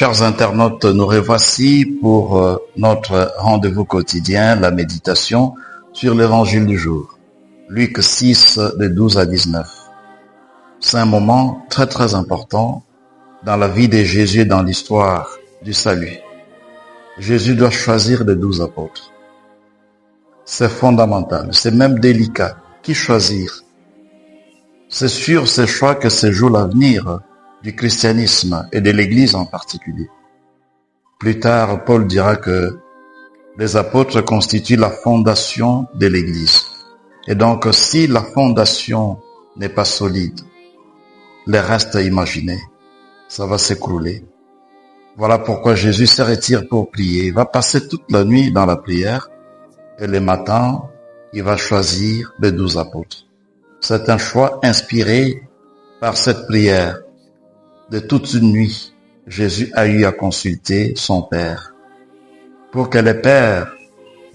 Chers internautes, nous revoici pour notre rendez-vous quotidien, la méditation sur l'évangile du jour. Luc 6, de 12 à 19. C'est un moment très important dans la vie de Jésus et dans l'histoire du salut. Jésus doit choisir les 12 apôtres. C'est fondamental, c'est même délicat. Qui choisir? C'est sur ces choix que se joue l'avenir du christianisme et de l'Église en particulier. Plus tard, Paul dira que les apôtres constituent la fondation de l'Église. Et donc, si la fondation n'est pas solide, les restes imaginés, ça va s'écrouler. Voilà pourquoi Jésus se retire pour prier. Il va passer toute la nuit dans la prière et le matin, il va choisir les 12 apôtres. C'est un choix inspiré par cette prière. De toute une nuit, Jésus a eu à consulter son Père pour que le Père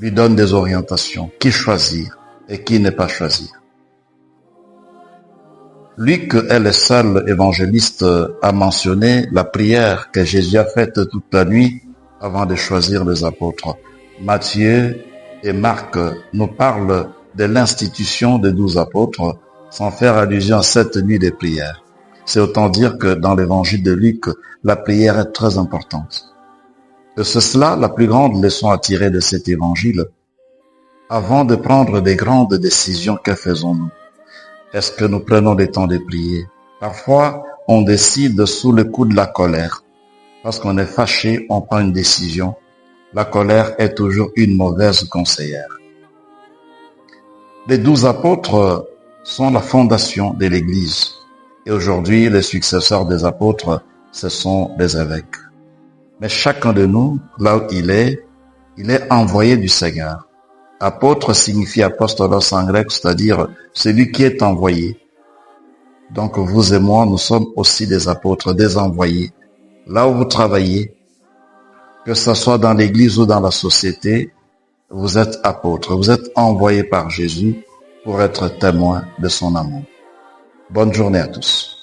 lui donne des orientations, qui choisir et qui ne pas choisir. Luc est le seul évangéliste à mentionner la prière que Jésus a faite toute la nuit avant de choisir les apôtres. Matthieu et Marc nous parlent de l'institution des 12 apôtres sans faire allusion à cette nuit de prière. C'est autant dire que dans l'évangile de Luc, la prière est très importante. Et c'est cela la plus grande leçon à tirer de cet évangile. Avant de prendre des grandes décisions, que faisons-nous? Est-ce que nous prenons le temps de prier? Parfois, on décide sous le coup de la colère. Parce qu'on est fâché, on prend une décision. La colère est toujours une mauvaise conseillère. Les 12 apôtres sont la fondation de l'Église. Et aujourd'hui, les successeurs des apôtres, ce sont les évêques. Mais chacun de nous, là où il est envoyé du Seigneur. Apôtre signifie apostolos en grec, c'est-à-dire celui qui est envoyé. Donc vous et moi, nous sommes aussi des apôtres, des envoyés. Là où vous travaillez, que ce soit dans l'église ou dans la société, vous êtes apôtres, vous êtes envoyés par Jésus pour être témoins de son amour. Bonne journée à tous.